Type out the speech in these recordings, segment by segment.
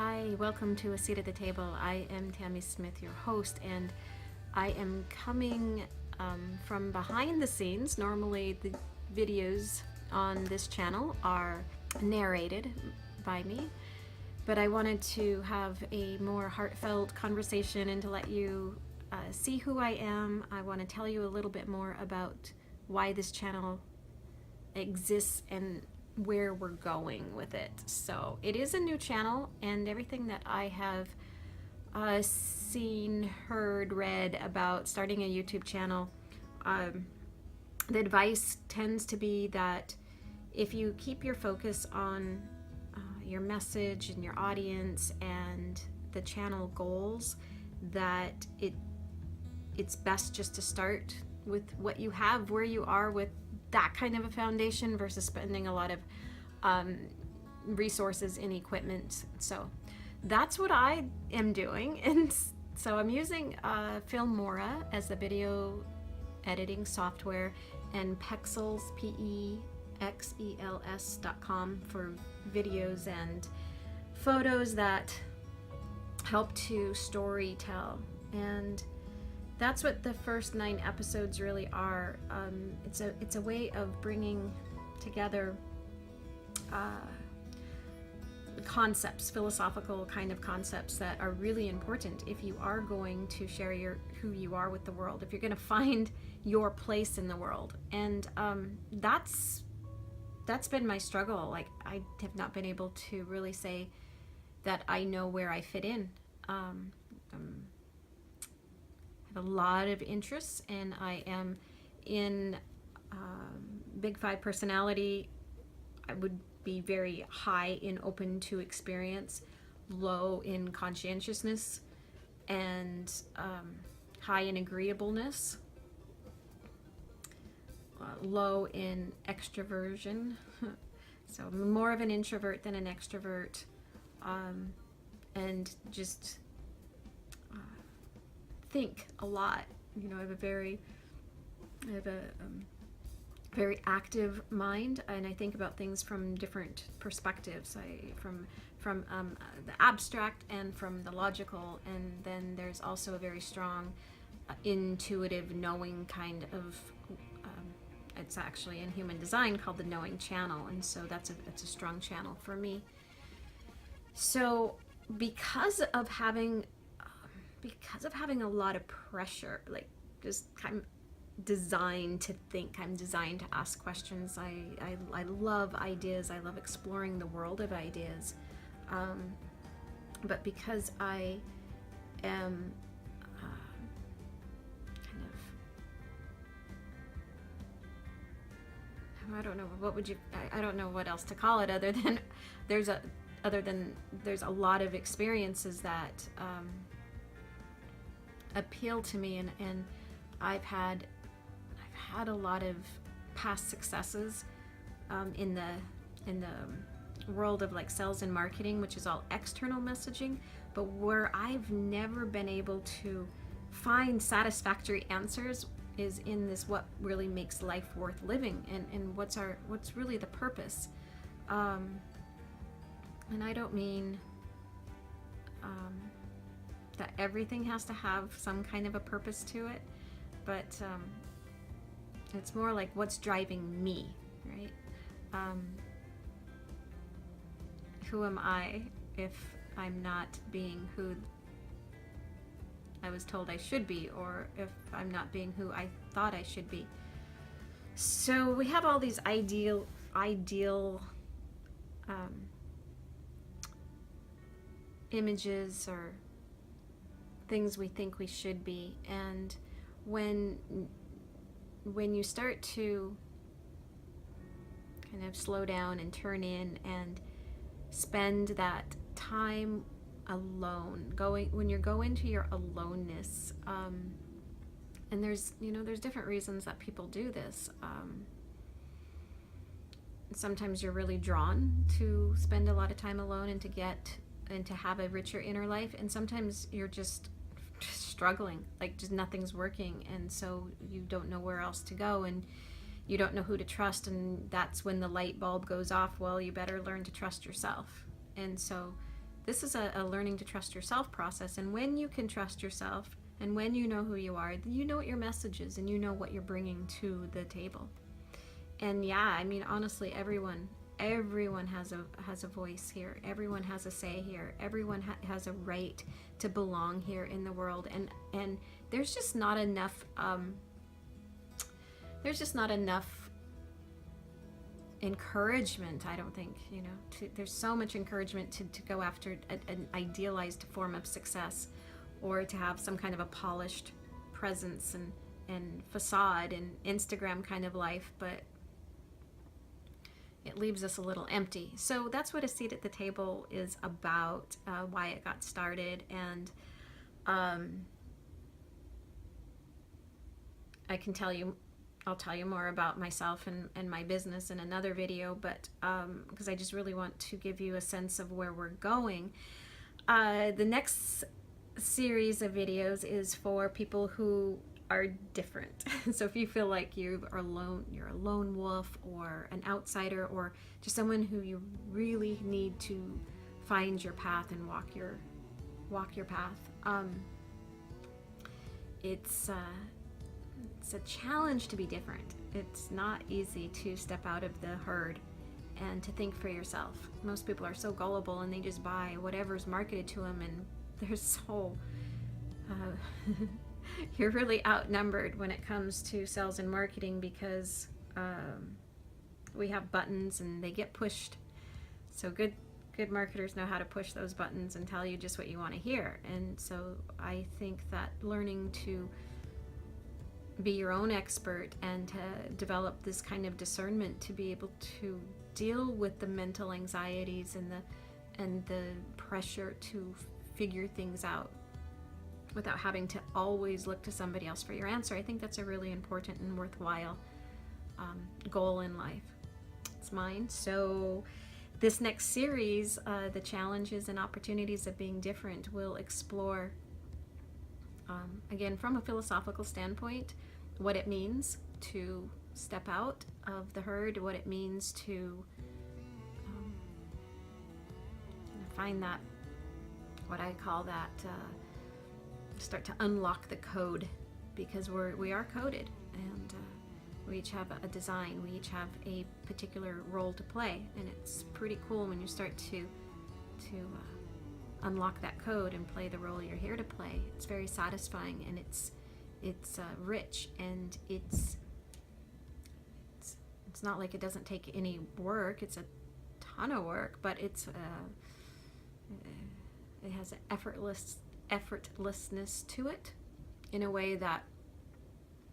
Hi, welcome to A Seat at the Table. I am Tammy Smith, your host, and I am coming from behind the scenes. Normally, the videos on this channel are narrated by me, but I wanted to have a more heartfelt conversation and to let you see who I am. I want to tell you a little bit more about why this channel exists and where we're going with it. So it is a new channel, and everything that I have seen, heard, read about starting a YouTube channel, the advice tends to be that if you keep your focus on your message and your audience and the channel goals, that it's best just to start with what you have, where you are with that kind of a foundation versus spending a lot of resources in equipment. So that's what I am doing. And so I'm using Filmora as the video editing software, and Pexels, PEXELS.com for videos and photos that help to story tell. And that's what the first 9 episodes really are. It's a way of bringing together concepts, philosophical kind of concepts that are really important if you are going to share who you are with the world, if you're going to find your place in the world. And that's been my struggle. Like, I have not been able to really say that I know where I fit in. Have a lot of interests, and I am in Big Five personality. I would be very high in open to experience, low in conscientiousness, and high in agreeableness, low in extroversion. So I'm more of an introvert than an extrovert, and just think a lot. I have a very active mind, and I think about things from different perspectives. From the abstract and from the logical, and then there's also a very strong intuitive knowing kind of it's actually in human design called the knowing channel, and so that's a strong channel for me. So because of having a lot of pressure, like, just I'm designed to think, I'm designed to ask questions. I love ideas. I love exploring the world of ideas. But because I am I don't know, I don't know what else to call it other than there's a lot of experiences that appeal to me, and I've had a lot of past successes in the world of like sales and marketing, which is all external messaging, but where I've never been able to find satisfactory answers is in this what really makes life worth living, and what's really the purpose. And I don't mean that everything has to have some kind of a purpose to it, but it's more like what's driving me, right? Who am I if I'm not being who I was told I should be, or if I'm not being who I thought I should be? So we have all these ideal images or things we think we should be, and when you start to kind of slow down and turn in and spend that time alone, when you go into your aloneness, and there's different reasons that people do this. Sometimes you're really drawn to spend a lot of time alone and to have a richer inner life, and sometimes you're just struggling, like just nothing's working, and so you don't know where else to go, and you don't know who to trust, and that's when the light bulb goes off. Well, you better learn to trust yourself. And so this is a learning to trust yourself process. And when you can trust yourself, and when you know who you are, you know what your message is, and you know what you're bringing to the table. And yeah, I mean, honestly, everyone has a voice here. Everyone has a say here. Everyone has a right to belong here in the world. And there's just not enough. There's just not enough encouragement, I don't think. There's so much encouragement to go after an idealized form of success, or to have some kind of a polished presence and facade and Instagram kind of life, but it leaves us a little empty. So that's what A Seat at the Table is about, why it got started. And I'll tell you more about myself and my business in another video, but because I just really want to give you a sense of where we're going. The next series of videos is for people who are different. So if you feel like you're a lone wolf, or an outsider, or just someone who you really need to find your path and walk your path, it's a challenge to be different. It's not easy to step out of the herd and to think for yourself. Most people are so gullible, and they just buy whatever's marketed to them, and they're so you're really outnumbered when it comes to sales and marketing, because we have buttons and they get pushed. So good marketers know how to push those buttons and tell you just what you want to hear. And so I think that learning to be your own expert and to develop this kind of discernment to be able to deal with the mental anxieties and the pressure to figure things out without having to always look to somebody else for your answer. I think that's a really important and worthwhile goal in life. It's mine. So this next series, the challenges and opportunities of being different, will explore, again, from a philosophical standpoint, what it means to step out of the herd, what it means to find that, what I call that, start to unlock the code, because we are coded, and we each have a design, we each have a particular role to play, and it's pretty cool when you start to unlock that code and play the role you're here to play. It's very satisfying, and it's rich, and it's not like it doesn't take any work. It's a ton of work, but it has an effortlessness to it, in a way that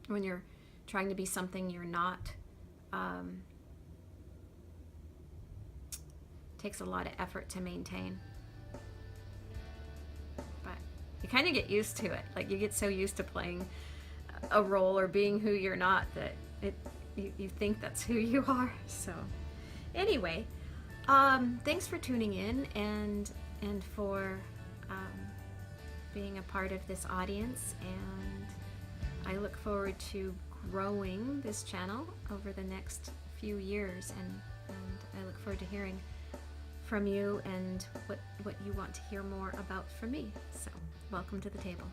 when you're trying to be something you're not, takes a lot of effort to maintain. But you kind of get used to it. Like, you get so used to playing a role or being who you're not that you think that's who you are. So anyway, thanks for tuning in and for being a part of this audience, and I look forward to growing this channel over the next few years, and I look forward to hearing from you and what you want to hear more about from me. So welcome to the table.